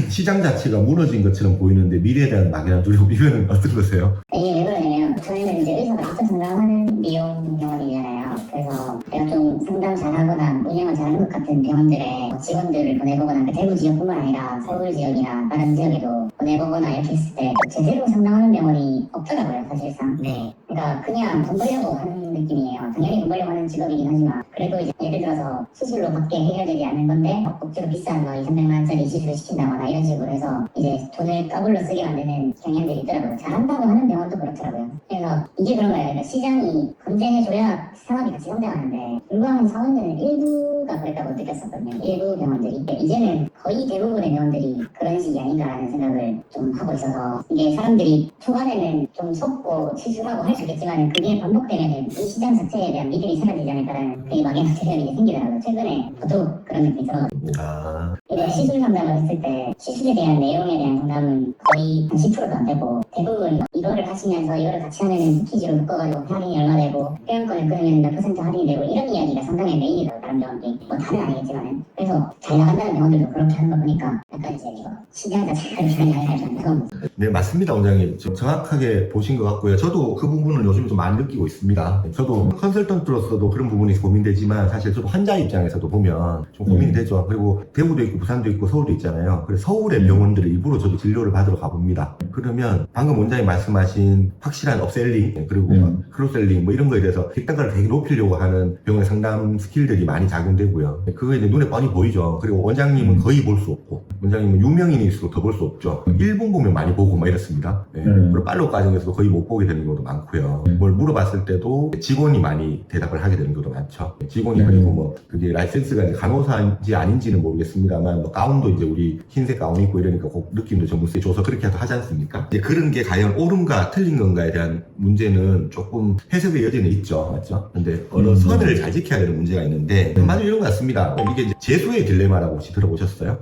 시장 자체가 무너진 것처럼 보이는데 미래에 대한 막연한 두려움 이거는 어떤 거세요? 이게 왜 그러냐면 저희는 이제 의사가 직접 상담하는 미용 병원이잖아요. 그래서 내가 좀 상담 잘하거나 운영을 잘하는 것 같은 병원들에 직원들을 보내보거나 대구 지역뿐만 아니라 서울 지역이나 다른 지역에도 보내보거나 이렇게 했을 때 제대로 상담하는 병원이 없더라고요, 사실상. 네. 그러니까 그냥 돈 벌려고 하는 느낌이에요. 당연히 돈 벌려고 하는 직업이긴 하지만 그래도 이제 예를 들어서 수술로 밖에 해결되지 않는 건데 억지로 비싼 뭐 2, 300만 원짜리 시술을 시킨다거나 이런 식으로 해서 이제 돈을 까불러 쓰게 만드는 경향들이 있더라고요. 잘한다고 하는 병원도 그렇더라고요. 그래서 이게 그런 거예요. 그러니까 시장이 건전해줘야 산업이 같이 성장하는데 불과 한 4, 5년은 일부가 그랬다고 느꼈었거든요. 일부 병원들이. 이제는 거의 대부분의 병원들이 그런 식이 아닌가라는 생각을 좀 하고 있어서 이게 사람들이 초반에는 좀 속고 실수하고 할 수 있겠지만 그게 반복되면 이 시장 자체에 대한 믿음이 사라지지 않을까라는 그게 막연한 두려움이 생기더라고요. 최근에 저도 그런 느낌이 들어가지고 이제 시술 상담을 했을 때 시술에 대한 내용에 대한 상담은 거의 한 10%도 안 되고 대부분 이거를 하시면서 이거를 같이 하면 패키지로 묶어가지고 할인이 얼마 되고 회원권을 끊으면 몇 % 할인이 되고 이런 이야기가 상담의 메인이더라고요. 다른 병원들이 뭐 다는 아니겠지만은 그래서 잘 나간다는 병원들도 그렇게 하는 거 보니까 약간 이제 이거 시장 자체가 이상이 아닐까 좀 그런 거. 네, 맞습니다, 원장님. 정확하게 보신 것 같고요. 저도 그 부분을 요즘 좀 많이 느끼고 있습니다. 저도 컨설턴트로서도 그런 부분이 고민되지만 사실 저도 환자 입장에서도 보면 좀 고민이 되죠. 그리고 대구도 있고 부산도 있고 서울도 있잖아요. 그래서 서울의 병원들을 일부러 저도 진료를 받으러 가봅니다. 그러면 방금 원장님 말씀하신 확실한 업셀링 그리고 크로셀링 뭐 이런 거에 대해서 객단가를 되게 높이려고 하는 병원 상담 스킬들이 많이 작용되고요. 그거 이제 눈에 뻔히 보이죠. 그리고 원장님은 거의 볼 수 없고 원장님은 유명인일수록 더 볼 수 없죠. 1분 보면 많이 보고 막 이렇습니다. 그리고 팔로우 과정에서도 거의 못 보게 되는 경우도 많고요. 뭘 물어봤을 때도 직원이 많이 대답을 하게 되는 경우도 많죠. 직원이 그리고 뭐 그게 라이센스가 이제 간호사인지 아닌지는 모르겠습니다만 뭐 가운도 이제 우리 흰색 가운 입고 이러니까 그 느낌도 전문세 줘서 그렇게 하지 않습니까? 이제 그런 게 과연 옳은가 틀린 건가에 대한 문제는 조금 해석의 여지는 있죠. 맞죠? 근데 어느 선을 잘 지켜야 되는 문제가 있는데 한마디로 이런 것 같습니다. 이게 이제 재수의 딜레마라고 혹시 들어보셨어요?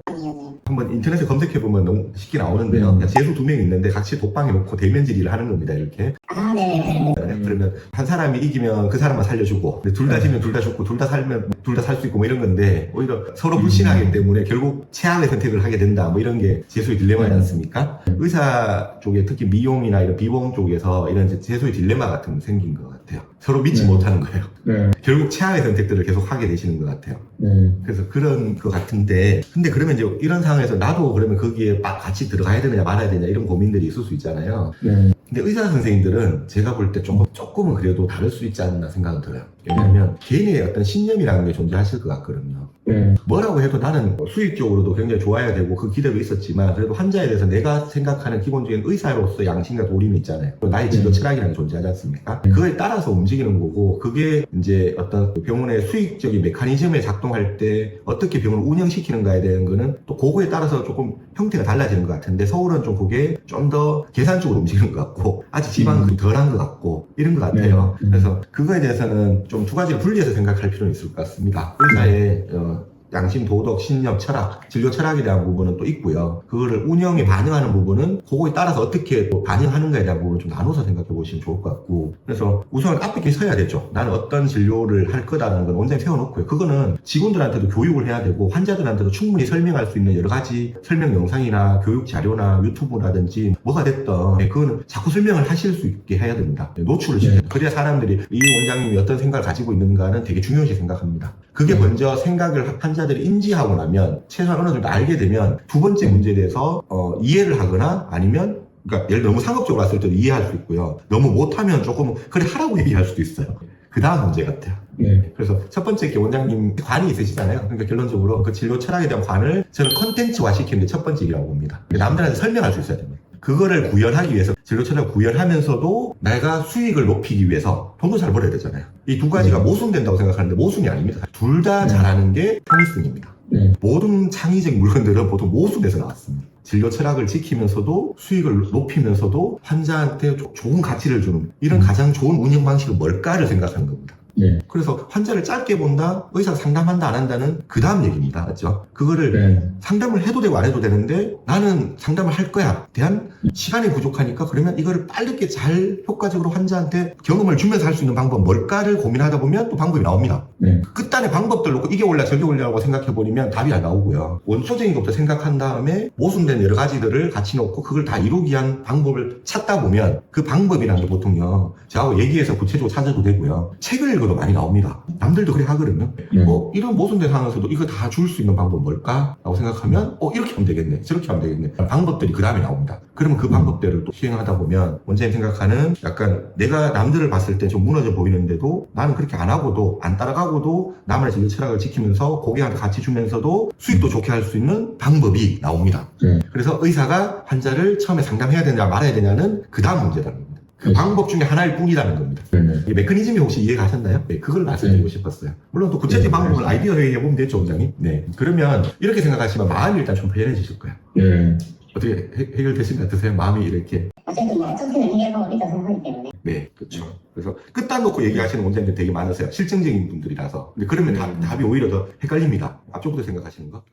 한번 인터넷에 검색해보면 너무 쉽게 나오는데요. 재수 2명 있는데 같이 독방에 놓고 대면 질의를 하는 겁니다. 이렇게. 아, 네. 그러면 한 사람이 이기면 그 사람만 살려주고 둘 다 지면 둘 다 죽고 둘 다 살면 둘 다 살 수 있고 뭐 이런 건데 오히려 서로 불신하기 때문에 결국 최악의 선택을 하게 된다 뭐 이런 게 재수의 딜레마지 않습니까? 의사 쪽에 특히 미용이나 이런 비보험 쪽에서 이런 재수의 딜레마 같은 게 생긴 것 같아요. 서로 믿지 못하는 거예요. 결국 최악의 선택들을 계속 하게 되시는 것 같아요. 그래서 그런 것 같은데 근데 그러면 이제 이런 상황에서 나도 그러면 거기에 막 같이 들어가야 되느냐 말아야 되느냐 이런 고민들이 있을 수 있잖아요. 근데 의사 선생님들은 제가 볼 때 조금은 그래도 다를 수 있지 않나 생각은 들어요. 왜냐하면 개인의 어떤 신념이라는 게 존재하실 것 같거든요. 뭐라고 해도 나는 수익적으로도 굉장히 좋아야 되고 그 기대도 있었지만 그래도 환자에 대해서 내가 생각하는 기본적인 의사로서 양심과 도림이 있잖아요. 나의 진료 철학이라는 게 존재하지 않습니까? 그거에 따라서 움직이는 거고 그게 이제 어떤 병원의 수익적인 메커니즘에 작동할 때 어떻게 병원을 운영시키는가에 대한 거는 또 그거에 따라서 조금 형태가 달라지는 것 같은데 서울은 좀 그게 좀 더 계산적으로 움직이는 것 같고 아직 지방은 덜한 것 같고 이런 것 같아요. 그래서 그거에 대해서는 좀 두 가지를 분리해서 생각할 필요는 있을 것 같습니다. 의사의 양심, 도덕, 신념, 철학, 진료 철학에 대한 부분은 또 있고요. 그거를 운영에 반영하는 부분은 그거에 따라서 어떻게 또 반영하는가에 대한 부분을 좀 나눠서 생각해 보시면 좋을 것 같고 그래서 우선 앞에 게 서야 되죠. 나는 어떤 진료를 할 거다라는 건 원장님 세워놓고요. 그거는 직원들한테도 교육을 해야 되고 환자들한테도 충분히 설명할 수 있는 여러 가지 설명 영상이나 교육 자료나 유튜브라든지 뭐가 됐든 그거는 자꾸 설명을 하실 수 있게 해야 됩니다. 노출을 시켜요. 그래야 사람들이 이 원장님이 어떤 생각을 가지고 있는가는 되게 중요시 생각합니다. 그게 먼저 생각을 환자들이 인지하고 나면 최소한 어느 정도 알게 되면 두 번째 문제에 대해서 이해를 하거나 아니면 그러니까 예를 들어 너무 상업적으로 왔을 때도 이해할 수 있고요. 너무 못하면 조금 그래 하라고 얘기할 수도 있어요. 그 다음 문제 같아요. 그래서 첫 번째 게 원장님 관이 있으시잖아요. 그러니까 결론적으로 그 진료 철학에 대한 관을 저는 컨텐츠화 시키는 게 첫 번째 일이라고 봅니다. 남들한테 설명할 수 있어야 됩니다. 그거를 구현하기 위해서 진료 철학을 구현하면서도 내가 수익을 높이기 위해서 돈도 잘 벌어야 되잖아요. 이 두 가지가 모순된다고 생각하는데 모순이 아닙니다. 둘 다 잘하는 게 창의성입니다. 모든 창의적 물건들은 보통 모순에서 나왔습니다. 진료 철학을 지키면서도 수익을 높이면서도 환자한테 좋은 가치를 주는 이런 가장 좋은 운영 방식은 뭘까를 생각하는 겁니다. 네. 그래서 환자를 짧게 본다, 의사가 상담한다 안 한다는 그 다음 얘기입니다. 맞죠? 그거를 네. 상담을 해도 되고 안 해도 되는데 나는 상담을 할 거야 대한 시간이 부족하니까 그러면 이거를 빠르게 잘 효과적으로 환자한테 경험을 주면서 할 수 있는 방법 뭘까를 고민하다 보면 또 방법이 나옵니다. 네. 끝단의 방법들 놓고 이게 올라 저게 올라라고 생각해버리면 답이 안 나오고요. 원초적인 것부터 생각한 다음에 모순된 여러 가지들을 같이 놓고 그걸 다 이루기 위한 방법을 찾다 보면 그 방법이라는 게 보통요. 저하고 얘기해서 구체적으로 찾아도 되고요. 책을 읽어도 많이 나옵니다. 남들도 그래 하거든요. 이런 모순된 상황에서도 이거 다 줄 수 있는 방법 뭘까? 라고 생각하면 이렇게 하면 되겠네. 저렇게 하면 되겠네. 방법들이 그 다음에 나옵니다. 그러면 그 방법대로 또 시행하다 보면 원장님 생각하는 약간 내가 남들을 봤을 때 좀 무너져 보이는데도 나는 그렇게 안 하고도 안 따라가고도 나만의 진료 철학을 지키면서 고객한테 같이 주면서도 수익도 좋게 할 수 있는 방법이 나옵니다. 네. 그래서 의사가 환자를 처음에 상담해야 되냐 말아야 되냐는 그 다음 문제라는 겁니다. 그 네. 방법 중에 하나일 뿐이라는 겁니다. 네. 이 메커니즘이 혹시 이해가셨나요? 네, 그걸 말씀드리고 싶었어요. 물론 또 구체적인 네, 방법을 아이디어 회의해보면 되죠, 원장님. 네. 그러면 이렇게 생각하시면 마음이 일단 좀 편해지실 거예요. 네. 어떻게 해결되신 것 같으세요? 마음이 이렇게. 어쨌든 뭐 어떻게든 해결방법이 있다고 생각하기 때문에 네, 그렇죠. 그래서 끝단 놓고 얘기하시는 원장님들 되게 많으세요. 실증적인 분들이라서. 근데 그러면 답이 오히려 더 헷갈립니다. 앞쪽부터 생각하시는 거.